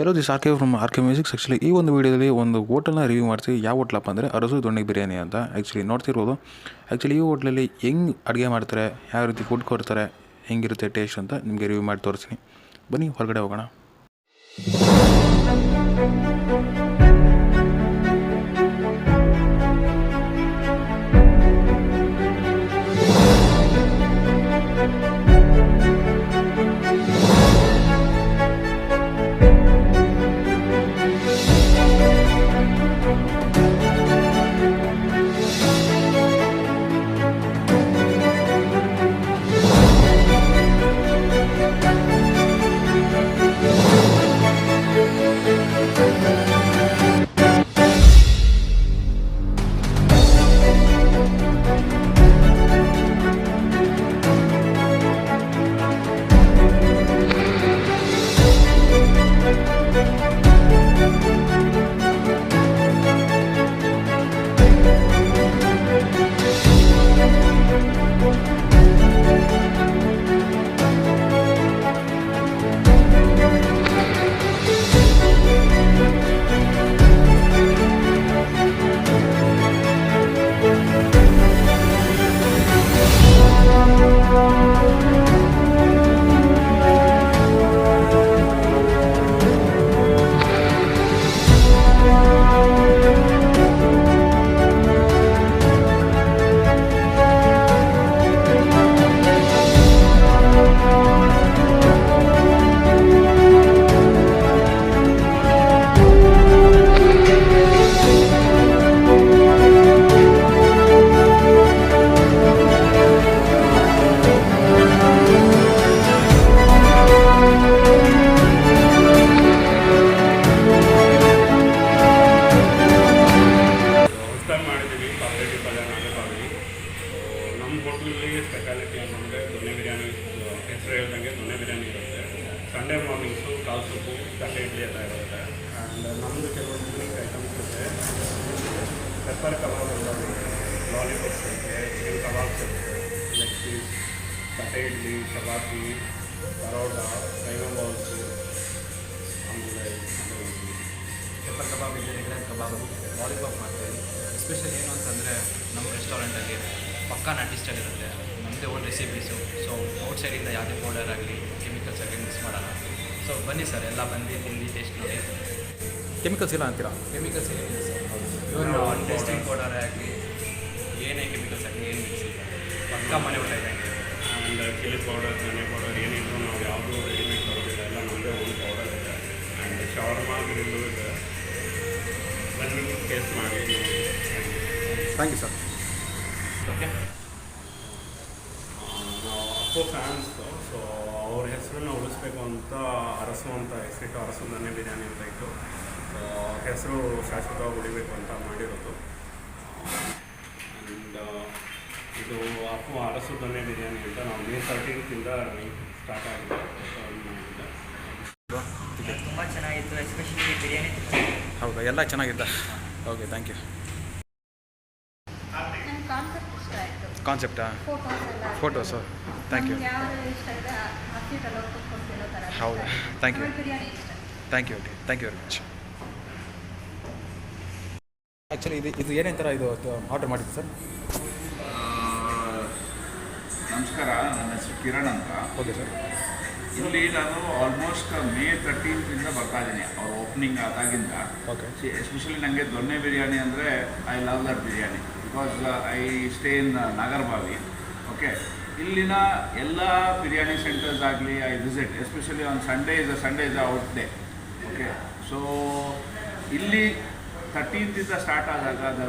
Yellow this R K from R K musics. Actually ಈ ಒಂದು ವೀಡಿಯೋದಲ್ಲಿ ಒಂದು ಹೋಟೆಲ್ನ ರಿವ್ಯೂ ಮಾಡ್ತೀವಿ. ಯಾವ ಹೋಟ್ಲಪ್ಪ ಅಂದರೆ ಅರಸು ದೊಣ್ಣೆ ಬಿರಿಯಾನಿ ಅಂತ. ಆ್ಯಕ್ಚುಲಿ ನೋಡ್ತಿರ್ಬೋದು. ಆ್ಯಕ್ಚುಲಿ ಈ ಹೋಟ್ಲಲ್ಲಿ ಹೆಂಗೆ ಅಡುಗೆ ಮಾಡ್ತಾರೆ, ಯಾವ ರೀತಿ ಫುಡ್ ಕೊಡ್ತಾರೆ, ಹೆಂಗಿರುತ್ತೆ ಟೇಸ್ಟ್ ಅಂತ ನಿಮಗೆ ರಿವ್ಯೂ ಮಾಡಿ ತೋರಿಸ್ತೀನಿ. ಬನ್ನಿ ಹೊರಗಡೆ ಹೋಗೋಣ. ಸ್ಪೆಷಾಲಿಟಿ ಏನಂದರೆ ದೊಣ್ಣೆ ಬಿರಿಯಾನಿ ಹೆಸರು ಹೇಳ್ದಂಗೆ ದೊಣ್ಣೆ ಬಿರಿಯಾನಿ ಇರುತ್ತೆ. ಸಂಡೇ ಮಾರ್ನಿಂಗ್ಸು ಕಾಲ್ ಸೊಪ್ಪು ತಟ್ಟೆ ಇಡ್ಲಿ ಎಲ್ಲ ಇರುತ್ತೆ. ಆ್ಯಂಡ್ ನಮ್ಮದು ಕೆಲವೊಂದು ಯೂನಿಕ್ ಐಟಮ್ಸ್ ಇದೆ. ಪೆಪ್ಪರ್ ಕಬಾಬ್ ಎಲ್ಲ ಲಾಲಿಪಾಪ್ಸ್ ಇರುತ್ತೆ, ಚಿಕನ್ ಕಬಾಬ್ಸ್ ಇರುತ್ತೆ, ಲೆಗ್ ಪೀಸ್, ತಟ್ಟೆ ಇಡ್ಲಿ, ಚಪಾತಿ, ಪರೋಟ, ಕೈಮಾ ಬಾಲ್ಸು, ಆಮೇಲೆ ಪೆಪ್ಪರ್ ಕಬಾಬ್ ಇದೆ, ರೆಗ್ಯುಲರ್ ಕಬಾಬು, ಲಾಲಿಪಾಪ್ ಮಾಡ್ತೀವಿ. ಎಸ್ಪೆಷಲಿ ಏನು ಅಂತಂದರೆ ನಮ್ಮ ರೆಸ್ಟೋರೆಂಟಲ್ಲಿ ಪಕ್ಕಾ ನಾಟಿ ಸ್ಟೈಲ್ ಇರುತ್ತೆ. ನಮ್ಮದೇ ಓನ್ ರೆಸಿಪೀಸು. ಸೊ ಔಟ್ಸೈಡಿಂದ ಯಾವುದೇ ಪೌಡರ್ ಆಗಲಿ ಕೆಮಿಕಲ್ಸ್ ಆಗಲಿ ಮಿಕ್ಸ್ ಮಾಡೋಣ. ಸೊ ಬನ್ನಿ ಸರ್, ಎಲ್ಲ ಬಂದು ತಿಂದು ಟೇಸ್ಟ್ ನೋಡಿ. ಕೆಮಿಕಲ್ಸ್ ಇಲ್ಲ ಅಂತೀರಾ? ಕೆಮಿಕಲ್ಸ್ ಏನಿಲ್ಲ ಸರ್. ಇವನ್ ಟೇಸ್ಟಿಂಗ್ ಪೌಡರ್ ಆಗಲಿ ಏನೇ ಕೆಮಿಕಲ್ಸ್ ಆಗಲಿ ಏನು ಮಿಕ್ಸ್ ಇಲ್ಲ, ಪಕ್ಕಾ ಮನೆ ಊಟ ಇದೆ. And chilli powder, dhaniya powder ಏನಿದ್ರು ನಾವು ಯಾವುದೂ ರೆಡಿಮೇಡ್ ಬರೋದಿಲ್ಲ, ಎಲ್ಲ ನಮ್ಮದೇ ಓನ್ ಪೌಡರ್ ಇದೆ. ಆ್ಯಂಡ್ ಶವರ್ಮಾ ಗ್ರಿಲ್ಲು ಇದೆ. ಬನ್ನಿ ಟೇಸ್ಟ್ ಮಾಡಿ. Thank you sir. ಓಕೆ, ನಾವು ಅಪ್ಪೋ ಫ್ಯಾನ್ಸು. ಸೊ ಅವ್ರ ಹೆಸರನ್ನು ಉಳಿಸ್ಬೇಕು ಅಂತ ಅರಸು ಅಂತ ಹೆಸರಿಟ್ಟು ಅರಸು ದೊಣ್ಣೆ ಬಿರಿಯಾನಿ ಅಂತ ಇಟ್ಟು ಹೆಸರು ಶಾಶ್ವತವಾಗಿ ಉಳಿಬೇಕು ಅಂತ ಮಾಡಿರೋದು. ಆ್ಯಂಡ್ ಇದು ಅಪ್ಪು ಅರಸು ದೊಣ್ಣೆ ಬಿರಿಯಾನಿ ಅಂತ ನಾವು May 13th ಸ್ಟಾರ್ಟ್ ಆಗಿದೆ. ತುಂಬ ಚೆನ್ನಾಗಿತ್ತು, ಎಸ್ಪೆಷಲಿ ಬಿರಿಯಾನಿ. ಹೌದಾ? ಎಲ್ಲ ಚೆನ್ನಾಗಿದ್ದ? Okay, thank you. ಕಾನ್ಸೆಪ್ಟ್ ಇಷ್ಟ ಆಯಿತು. ಕಾನ್ಸೆಪ್ಟಾ? ಫೋಟೋಸು? Thank you. ಯಾರು ಇಷ್ಟ ಇದೆ ಆ ಸೀಟಲ್ಲಿ ಕೂತ್ಕೊಂಡು ತಿನ್ನೋ ಥರ. ಹೌದಾ? Thank you. ಬಿರಿಯಾನಿ ಇಷ್ಟ. Thank you. Okay, thank you very much. Actually ಇದು ಏನೇನು ಥರ ಇದು ಆರ್ಡರ್ ಮಾಡಿದ್ದು ಸರ್? ನಮಸ್ಕಾರ, ನನ್ನ ಹೆಸರು ಕಿರಣ್ ಅಂತ. Okay sir. ಇಲ್ಲಿ ನಾನು ಆಲ್ಮೋಸ್ಟ್ May 13th ಬರ್ತಾ ಇದ್ದೀನಿ. ಅವ್ರ ಓಪನಿಂಗ್ ಆದಾಗಿಂದ. ಓಕೆ. ಎಸ್ಪೆಷಲಿ ನನಗೆ ದೊಣ್ಣೆ ಬಿರಿಯಾನಿ ಅಂದರೆ I love that biryani because I stay in Nagarbhavi. Okay, ಇಲ್ಲಿನ ಎಲ್ಲ ಬಿರಿಯಾನಿ ಸೆಂಟರ್ಸ್ ಆಗಲಿ I visit, especially on Sunday is out day. Okay, so ಇಲ್ಲಿ 13th ಸ್ಟಾರ್ಟ್ ಆದಾಗ the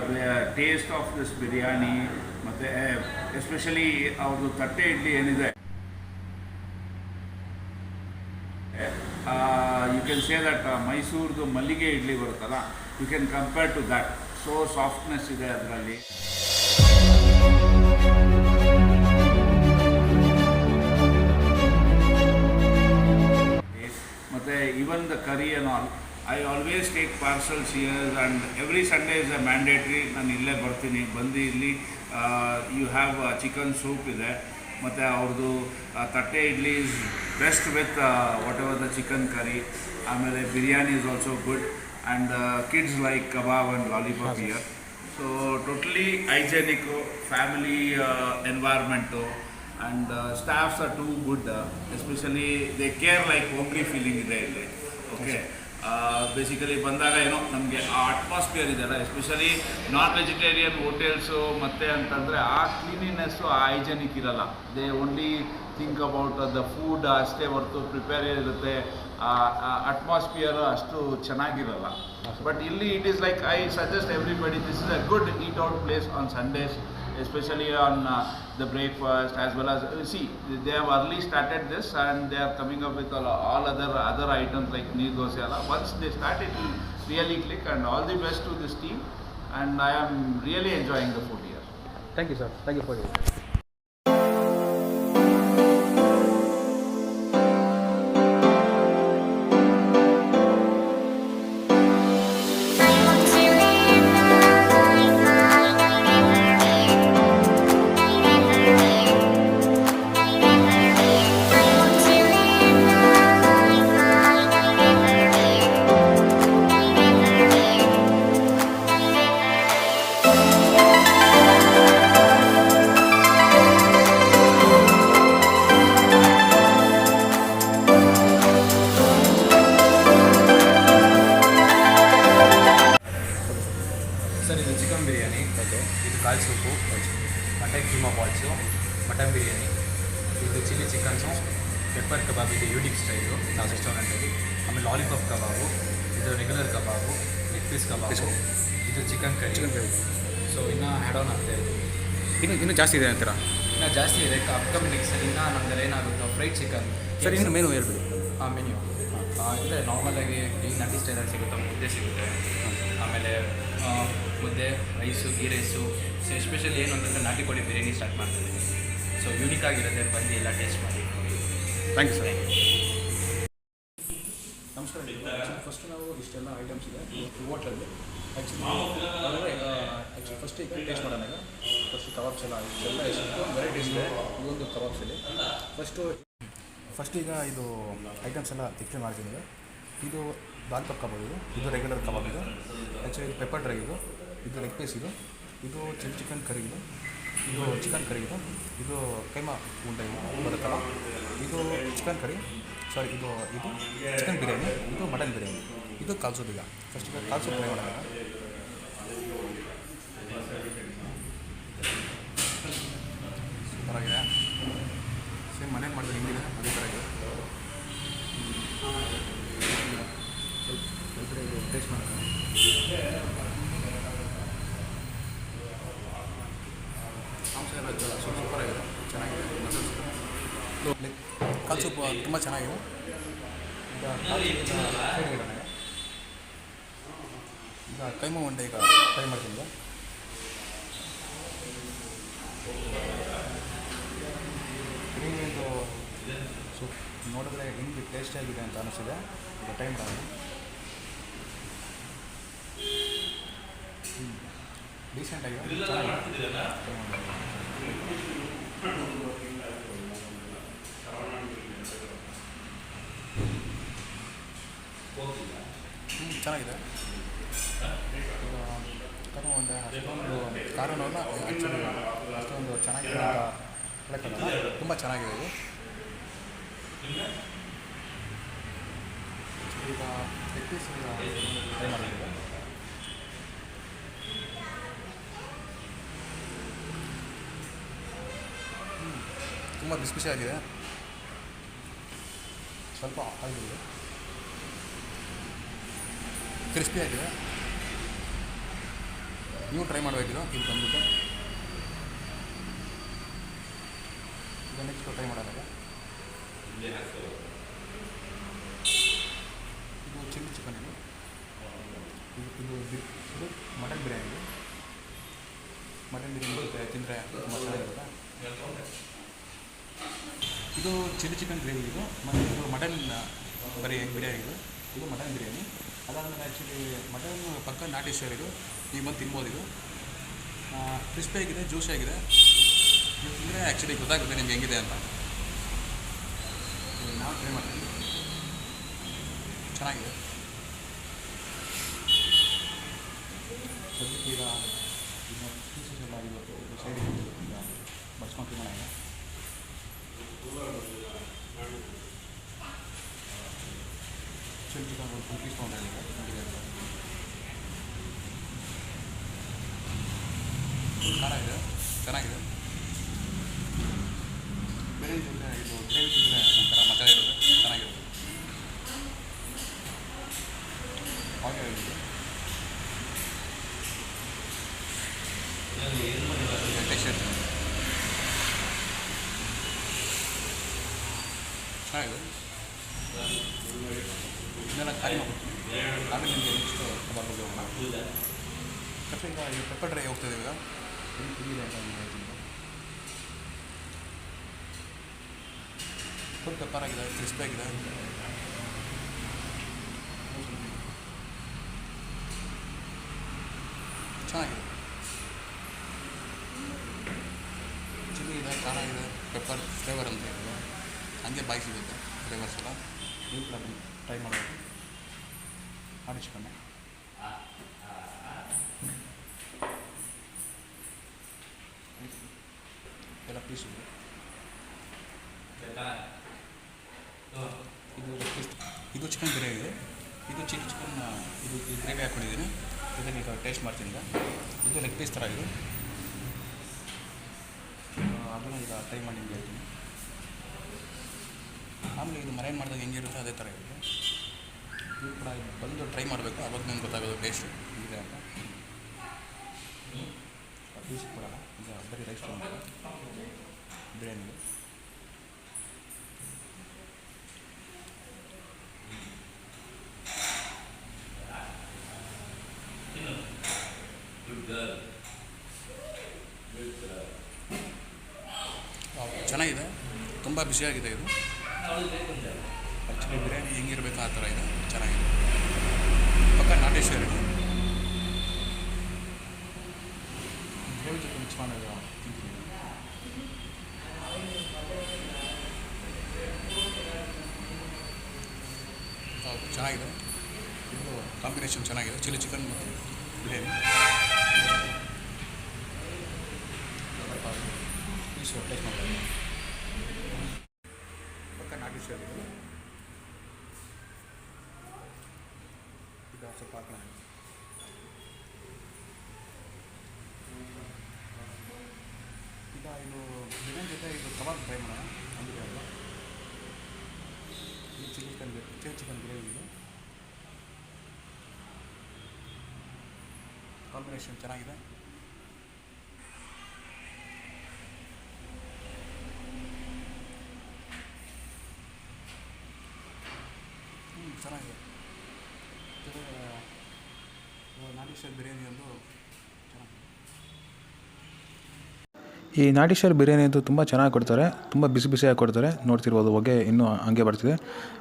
taste of this biryani ಮತ್ತು ಎಸ್ಪೆಷಲಿ ಅವ್ರದ್ದು ತಟ್ಟೆ ಇಡ್ಲಿ ಏನಿದೆ, ಯು ಕ್ಯಾನ್ ಸೇ ದಟ್ ಮೈಸೂರ್ದು ಮಲ್ಲಿಗೆ ಇಡ್ಲಿ ಬರುತ್ತಲ್ಲ, you can compare to that. So softness ಇದೆ ಅದರಲ್ಲಿ. ಮತ್ತು even the curry and all, I always take parcels here and every Sunday is a mandatory. ನಾನು ಇಲ್ಲೇ ಬರ್ತೀನಿ. ಬಂದು ಇಲ್ಲಿ ಯು ಹ್ಯಾವ್ ಚಿಕನ್ ಸೂಪ್ ಇದೆ, ಮತ್ತು ಅವ್ರದ್ದು ತಟ್ಟೆ idli is best with whatever the chicken curry. ಆಮೇಲೆ biryani is also good and kids like kebab and lollipop here. So totally hygienic, family environment, and staffs are too good, especially they care like homely feeling ಇದೆ ಇಲ್ಲಿ. Okay, basically ಬಂದಾಗ ಏನೋ ನಮಗೆ ಆ atmosphere ಇದೆಯಲ್ಲ, especially non vegetarian hotels ಮತ್ತು ಅಂತಂದರೆ ಆ ಕ್ಲೀನಿನೆಸ್ಸು, ಆ ಹೈಜೆನಿಕ್ ಇರಲ್ಲ. They only think about the food ಅಷ್ಟೇ ಹೊರತು ಪ್ರಿಪೇರ್ ಇರುತ್ತೆ, ಅಟ್ಮಾಸ್ಫಿಯರ್ ಅಷ್ಟು ಚೆನ್ನಾಗಿರಲ್ಲ. ಬಟ್ ಇಲ್ಲಿ it is like I suggest everybody, this is a good eat out place on Sundays, especially on the breakfast, as well as see they have early started this and they are coming up with all other items like neer dosa alla. Once they start, it will really click, and all the best to this team, and I am really enjoying the food here. Thank you sir, thank you for you. Sir, ಇದು chicken biryani, ಇದು ಕಾಲ್ soup, mutton keema balls, mutton biryani, ಇದು chilli ಚಿಕನ್ಸು, pepper ಕಬಾಬ್, ಇದು unique style ನಾವು ರೆಸ್ಟೋರೆಂಟಲ್ಲಿ. ಆಮೇಲೆ lollipop ಕಬಾಬು, ಇದು regular ಕಬಾಬು, leg piece ಕಬಾಬು, ಇದು ಚಿಕನ್ ಕರಿ. ಸೊ ಇನ್ನೂ ಹ್ಯಾಡ್ ಆನ್ ಆಗ್ತಾ ಇದೆ. ಇನ್ನೂ ಜಾಸ್ತಿ ಇದೆ ಅಂತೀರಾ? ಇನ್ನೂ ಜಾಸ್ತಿ ಇದೆ. ಅಪ್ಕಮಿಂಗ್ ನೆಕ್ಸ್ಟ್ ಇನ್ನೂ ನಮ್ಮಲ್ಲಿ ಏನಾಗುತ್ತೆ ಫ್ರೈಡ್ ಚಿಕನ್. ಸರ್, ಇನ್ನು ಮೆನು ಹೇಳ್ಬಿಡಿ. ಮೆನ್ಯೂ ಇದೆ, ನಾರ್ಮಲಾಗಿ ಈ ನಟಿ ಸ್ಟೈಲಲ್ಲಿ ಸಿಗುತ್ತೆ, ಮುದ್ದೆ ಸಿಗುತ್ತೆ, ಆಮೇಲೆ ಮುದ್ದೆ, rice, ghee rice. So especially ಏನು ಅಂತಂದರೆ ನಾಟಿ ಕೋಳಿ ಬಿರಿಯಾನಿ ಸ್ಟಾರ್ಟ್ ಮಾಡ್ತಿದ್ದೀನಿ. ಸೊ ಯೂನಿಕ್ ಆಗಿರುತ್ತೆ, ಬಂದು ಎಲ್ಲ ಟೇಸ್ಟ್ ಮಾಡಿ. Thank you sir. ನಮಸ್ಕಾರ. ಫಸ್ಟ್ ನಾವು ಇಷ್ಟೆಲ್ಲ ಐಟಮ್ಸ್ ಇದೆ ಈ ಹೋಟ್ಲಲ್ಲಿ. ಆ್ಯಕ್ಚುಲಿ ಫಸ್ಟ್ ಈಗ ಟೇಸ್ಟ್ ಮಾಡೋಣ. ಫಸ್ಟ್ ಕಬಾಬ್ಸ್ ಎಲ್ಲ ಇಷ್ಟೆಲ್ಲ ಎಷ್ಟು ವೆರೈಟೀಸ್ ಇದೆ ಇದೊಂದು ಕಬಾಬ್ಸಲ್ಲಿ. ಫಸ್ಟ್ ಈಗ ಇದು ಐಟಮ್ಸ್ ಎಲ್ಲ ಎಕ್ಸ್ಪ್ಲೇನ್ ಮಾಡ್ತೀನಿ. ಇದು ಲಾಲಿಪಾಪ್ ಕಬಾಬ್, ಇದು ರೆಗ್ಯುಲರ್ ಕಬಾಬ್, ಇದು ಆ್ಯಕ್ಚುಲಿ ಇದು ಪೆಪ್ಪರ್ ಡ್ರೈ, ಇದು ಲೆಗ್ ಪೀಸ್, ಇದು ಚಿಲ್ಲಿ ಚಿಕನ್ ಕರಿ, ಇದು ಚಿಕನ್ ಕರಿ, ಇದು ಕೈಮಾ ಉಂಡೆ ಬರುತ್ತಲ್ಲ, ಇದು ಚಿಕನ್ ಕರಿ, ಸಾರಿ ಇದು ಚಿಕನ್ ಬಿರಿಯಾನಿ, ಇದು ಮಟನ್ ಬಿರಿಯಾನಿ, ಇದು ಕಾಲ್ ಸೂಪ್. ಈಗ ಫಸ್ಟ್ ಈಗ ಕಾಲ್ ಸೂಪ್ ಟ್ರೈ ಮಾಡೋಣ. ಸೂಪರಾಗಿದೆ, ಸೇಮ್ ಮನೇಲಿ ಮಾಡಿದ್ರೆ ಹಿಂಗಿದೆ ಅದೇ ಥರ ಇದೆ. ಸ್ವಲ್ಪ ಇದು ಟೇಸ್ಟ್ ಮಾಡೋಣ. ಮಾಂಸ ಎಲ್ಲ ಸೂಪರಾಗಿದೆ, ಚೆನ್ನಾಗಿದೆ. ಕಾಲ್ ಸೂಪ್ ತುಂಬ ಚೆನ್ನಾಗಿದೆ. ಈಗ ಈಗ ಕೈಮಾ ಉಂಡೆ ಈಗ ಟ್ರೈ ಮಾಡ್ತೀನಿ. ಇದು ಸೂಪ್ ನೋಡಿದ್ರೆ ಹೆಂಗೆ ಟೇಸ್ಟ್ ಆಗಿದೆ ಅಂತ ಅನಿಸಿದೆ. ಈಗ ಟೈಮ್ ಮಾಡೋಣ. ಡೀಸೆಂಟ್ ಆಗಿದೆ, ಚೆನ್ನಾಗಿದೆ. ಕರ್ಮ ಉಂಡೆ ಅಷ್ಟೊಂದು ಖಾರನೂ ಅಲ್ಲ, ಆ್ಯಕ್ಚುಲಿ ಅಷ್ಟೊಂದು ಚೆನ್ನಾಗಿದೆ ಅಂತ ಹೇಳೋಕ್ಕಲ್ಲ, ತುಂಬ ಚೆನ್ನಾಗಿದೆ ಇದು. ಈಗ ಲೆಗ್ ಪೀಸ್ ಟ್ರೈ ಮಾಡಿದ್ದೀವಿ. ತುಂಬ ಬಿಸಿ ಬಿಸಿ ಆಗಿದೆ, ಸ್ವಲ್ಪ ಆಗಿದೆ, ಕ್ರಿಸ್ಪಿ ಆಗಿದೆ. ನೀವು ಟ್ರೈ ಮಾಡಬೇಕಿದು ಇಲ್ಲಿ ಬಂದ್ಬಿಟ್ಟು. ಈಗ ನೆಕ್ಸ್ಟ್ ಟ್ರೈ ಮಾಡೋದಾಗ ಇದು ಚಿಲ್ಲಿ ಚಿಕನ್, ಇದು ಮಟನ್ ಬಿರಿಯಾನಿ. ಮಟನ್ ಬಿರಿಯಾನಿ ತಿಂದರೆ ತುಂಬ ಚೆನ್ನಾಗಿರುತ್ತೆ. ಇದು ಚಿಲ್ಲಿ ಚಿಕನ್ ಗ್ರೇವಿ, ಇದು ಮತ್ತು ಇದು ಮಟನ್ ಬಿರಿಯಾನಿ, ಇದು ಮಟನ್ ಬಿರಿಯಾನಿ. ಅದಾದಮೇಲೆ ಆ್ಯಕ್ಚುಲಿ ಮಟನ್ ಪಕ್ಕ ನಾಟಿ ಸ್ಟೈಲ್, ಇದು ನೀವು ಬಂದು ತಿನ್ಬೋದು. ಇದು ಕ್ರಿಸ್ಪಿಯಾಗಿದೆ, ಜ್ಯೂಸಿಯಾಗಿದೆ. ನೀವು ತಿಂದರೆ ಆ್ಯಕ್ಚುಲಿ ಗೊತ್ತಾಗುತ್ತೆ ನಿಮ್ಗೆ ಹೆಂಗಿದೆ ಅಂತ. ನಾವು ಟ್ರೈ ಮಾಡ್ತೀವಿ. ಚೆನ್ನಾಗಿದೆ. ಸದ್ಯಕ್ಕೆ ಈಗ ಇನ್ನು ಪೀಸಸ್ ಎಲ್ಲ ಇವತ್ತು ಸೈಡಿಗೆ ಈಗ ಬಡ್ಸ್ಕೊಂಡು ತಿನ್ನೋಣ. ಚಿಲ್ಲಿ ಚಿಕನ್ ಒಂದು 2 ಪೀಸ್ ತೊಗೊಂಡಿದ್ದೀನಿ. ಖಾರ ಇದೆ, ಚೆನ್ನಾಗಿದೆ. ಬೇರೆ ಜೊತೆ ಇದು ಗ್ರೇವಿ ತಿಂದರೆ ಒಂಥರ ಮಜಾ ಇರುತ್ತೆ, ಚೆನ್ನಾಗಿರುತ್ತೆ. ಹಾಗೆ ಆಗಿದೆ. ಟೇಸ್ಟ್ ಚೆನ್ನಾಗಿದೆ. ಇದನ್ನೆಲ್ಲ ಖಾಲಿ ಮಾಡ್ಕೊಡ್ತೀನಿ. ಆಮೇಲೆ ನಿಮಗೆ ನೆಕ್ಸ್ಟ್ ಕಬಾಬ್ ಬಗ್ಗೆ ಹೋಗೋಣ. ಮತ್ತೆ ಈಗ ಇದು ಪೆಪ್ಪರ್ ಡ್ರೈ ಹೋಗ್ತದೆ. ಈಗ ಏನು ಕುದಿದೆ ಅಂತ ನಿಮ್ಗೆ ಹೇಳ್ತೀನಿ. ಫುಲ್ ಪೆಪ್ಪರ್ ಆಗಿದೆ, ಕ್ರಿಸ್ಪಿ ಆಗಿದೆ. ಚೆನ್ನಾಗಿದೆ. ಚಿಲ್ಲಿ ಇದೆ, ಖಾರ ಇದೆ, ಪೆಪ್ಪರ್ ಫ್ಲೇವರ್ ಅಂತ ಇದೆ. ಹಂಗೆ ಬಾಯಿ ಸಿಗುತ್ತೆ ಫ್ಲೇವರ್ಸ್ ಎಲ್ಲ. ನೀವು ಕೂಡ ಬನ್ನಿ, ಟ್ರೈ ಮಾಡಬೇಕು. ನಾಟಿ ಚಿಕನ್ ಎಲ್ಲ ಪೀಸ್ ಇದೆ. ಇದು ಚಿಕನ್ ಬಿರಿಯಾನಿ ಇದೆ. ಇದು ಚಿಲ್ಲಿ ಚಿಕನ್, ಇದು ಗ್ರೇವಿ ಹಾಕ್ಕೊಂಡಿದ್ದೀನಿ. ಇದನ್ನು ಈಗ ಟೇಸ್ಟ್ ಮಾಡ್ತೀನಿ. ಇದು ಲೆಗ್ ಪೀಸ್ ಥರ ಇದೆ. ಅದನ್ನು ಈಗ ಟ್ರೈ ಮಾಡಿ ನಿಮ್ಗೆ ಹೇಳ್ತೀನಿ. ಆಮೇಲೆ ಇದು ಮರೇನು ಮಾಡಿದಾಗ ಹೆಂಗಿರುತ್ತೆ ಅದೇ ಥರ ಇರುತ್ತೆ. ಇದು ಕೂಡ ಬಂದು ಟ್ರೈ ಮಾಡಬೇಕು, ಅವಾಗ ನಿಮ್ಗೆ ಗೊತ್ತಾಗೋದು ಟೇಸ್ಟ್ ಇದೆ ಅಂತ. ಪೀಸ್ ಕೊಡೋಲ್ಲ, ಈಗ ಬರೀ ರೈಸ್ ಬಿರಿಯಾನಿಗೆ. ಚೆನ್ನಾಗಿದೆ, ತುಂಬ ಬಿಸಿಯಾಗಿದೆ. ಇದು ಆ್ಯಕ್ಚುಲಿ ಬಿರಿಯಾನಿ ಹೆಂಗಿರಬೇಕು ಆ ಥರ ಇದೆ, ಚೆನ್ನಾಗಿದೆ. ಪಕ್ಕ ನಾಟಿ ಸ್ಟೈಲ್ ಇದೆ. ಗ್ರೇವಿ ಜೊತೆ ಮಿಕ್ಸ್ ಮಾಡಿ ತಿಂತೀನಿ. ಚೆನ್ನಾಗಿದೆ. ಇದು ಕಾಂಬಿನೇಷನ್ ಚೆನ್ನಾಗಿದೆ, ಚಿಲ್ಲಿ ಚಿಕನ್ ಮತ್ತು ಬಿರಿಯಾನಿ. ಪೀಸ್ ಟೇಸ್ಟ್ ಮಾಡ್ತಾರೆ. ಪಕ್ಕ ನಾಟಿ ಸ್ಟೈಲ್ ಇದೆ. ಈಗ ಸ್ವಲ್ಪ ಹಾಕೋಣ. ಈಗ ಇದು ಬಿರಿಯಾನಿ ಜೊತೆ ಇದು ಕಬಾಬ್ ಟ್ರೈ ಮಾಡೋಣ. ಅಂದರೆ ಅಲ್ಲ, ಇದು ಚಿಲ್ಲಿ ಚಿಕನ್ ಗ್ರೇವಿ ಇದೆ. ಕಾಂಬಿನೇಷನ್ ಚೆನ್ನಾಗಿದೆ. ಚೆನ್ನಾಗಿದೆ. ನಾಟಿ ಸ್ಟೈಲ್ ಬಿರಿಯಾನಿ ಒಂದು ಚೆನ್ನಾಗಿದೆ. ಈ ನಾಟಿ ಸ್ಟೈಲ್ ಬಿರಿಯಾನಿ ಅಂತೂ ತುಂಬ ಚೆನ್ನಾಗಿ ಕೊಡ್ತಾರೆ, ತುಂಬ ಬಿಸಿ ಬಿಸಿಯಾಗಿ ಕೊಡ್ತಾರೆ. ನೋಡ್ತಿರ್ಬೋದು, ಹೊಗೆ ಇನ್ನೂ ಹಂಗೆ ಬರ್ತಿದೆ.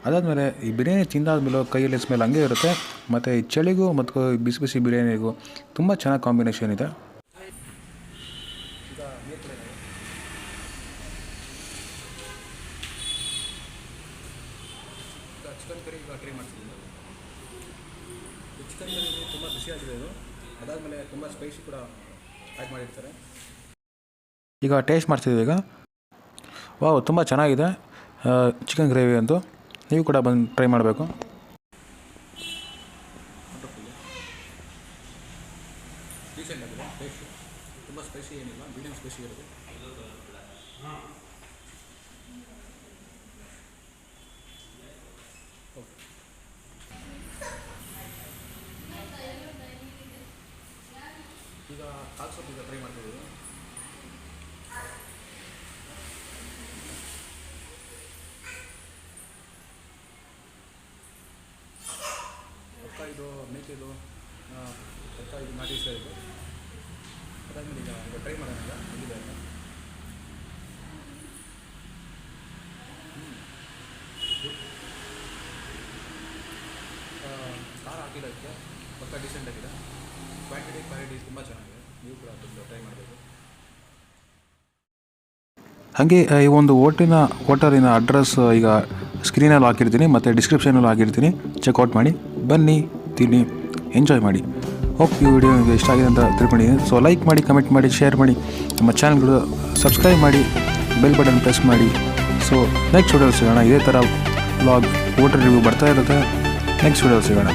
ಅದಾದಮೇಲೆ ಈ ಬಿರಿಯಾನಿ ತಿಂದಾದ್ಮೇಲೆ ಕೈಯಲ್ಲಿ ಸ್ಮೆಲ್ ಹಂಗೆ ಇರುತ್ತೆ. ಮತ್ತು ಈ ಚಳಿಗೂ ಮತ್ತು ಬಿಸಿ ಬಿಸಿ ಬಿರಿಯಾನಿಗೂ ತುಂಬ ಚೆನ್ನಾಗಿ ಕಾಂಬಿನೇಷನ್ ಇದೆ. ಈಗ ನೀರು ಕೂಡ ಇದೆ. ಈಗ ಚಿಕನ್ ಕರಿ ಈಗ ಟ್ರೈ ಮಾಡ್ತಿದ್ದೀನಿ. ಚಿಕನ್ ಕರಿ ತುಂಬ ಬಿಸಿಯಾಗಿದೆ. ಇದು ಅದಾದಮೇಲೆ ತುಂಬ ಸ್ಪೈಸಿ ಕೂಡ ಆ್ಯಡ್ ಮಾಡಿರ್ತಾರೆ. ಈಗ ಟೇಸ್ಟ್ ಮಾಡ್ತಿದ್ದೀವಿ. ಈಗ ವಾವ್, ತುಂಬ ಚೆನ್ನಾಗಿದೆ ಚಿಕನ್ ಗ್ರೇವಿ ಅಂತೂ. ನೀವು ಕೂಡ ಬಂದು ಟ್ರೈ ಮಾಡಬೇಕು. ಡೀಸೆಂಟ್ ಆಗಿದೆ ಟೇಸ್ಟು. ತುಂಬ ಸ್ಪೈಸಿ ಏನಿಲ್ಲ, ಮೀಡಿಯಮ್ ಸ್ಪೈಸಿ ಇರುತ್ತೆ. ಓಕೆ, ಈಗ ಕಾಲ್ ಸೊಪ್ಪು ಈಗ ಟ್ರೈ ಮಾಡ್ತಿದ್ದೀವಿ. ಪಕ್ಕ ಇದು ಮೇಕೆದು, ಪಕ್ಕ ಇದು ನಾಟಿ ಸ್ಟೈಲ್ ಇದೆ. ಅದಾದಮೇಲೆ ಈಗ ಟ್ರೈ ಮಾಡೋಣ. ಈಗ ಬಂದಿದೆ ಅಂತ ಖಾರ ಹಾಕಿಲ್ಲ. ಇದಕ್ಕೆ ಪಕ್ಕ ಡೀಸೆಂಟ್ ಆಗಿದೆ. ಕ್ವಾಂಟಿಟಿ ತುಂಬ ಚೆನ್ನಾಗಿದೆ. ನೀವು ಕೂಡ ತುಂಬ ಟ್ರೈ ಮಾಡಬೇಕು. ಹಾಗೆ ಈ ಒಂದು ಹೋಟೆಲಿನ ಅಡ್ರೆಸ್ ಈಗ ಸ್ಕ್ರೀನಲ್ಲಿ ಹಾಕಿರ್ತೀನಿ ಮತ್ತು ಡಿಸ್ಕ್ರಿಪ್ಷನಲ್ಲಿ ಹಾಕಿರ್ತೀನಿ. ಚೆಕ್ಔಟ್ ಮಾಡಿ, ಬನ್ನಿ, ತಿನ್ನಿ, ಎಂಜಾಯ್ ಮಾಡಿ. ಹೋಪ್ ಈ ವಿಡಿಯೋ ನಿಮಗೆ ಇಷ್ಟ ಆಗಿದೆ ಅಂತ ತಿಳ್ಕೊಂಡಿದ್ದೀನಿ. ಸೊ ಲೈಕ್ ಮಾಡಿ, ಕಮೆಂಟ್ ಮಾಡಿ, ಶೇರ್ ಮಾಡಿ, ನಮ್ಮ ಚಾನಲ್ಗಳು ಸಬ್ಸ್ಕ್ರೈಬ್ ಮಾಡಿ, ಬೆಲ್ ಬಟನ್ ಪ್ರೆಸ್ ಮಾಡಿ. ಸೊ ನೆಕ್ಸ್ಟ್ ವಿಡಿಯೋ ಸಿಗೋಣ. ಇದೇ ಥರ ವ್ಲಾಗ್, ಹೋಟೆಲ್ ರಿವ್ಯೂ ಬರ್ತಾ ಇರುತ್ತೆ. ನೆಕ್ಸ್ಟ್ ವಿಡಿಯೋ ಸಿಗೋಣ.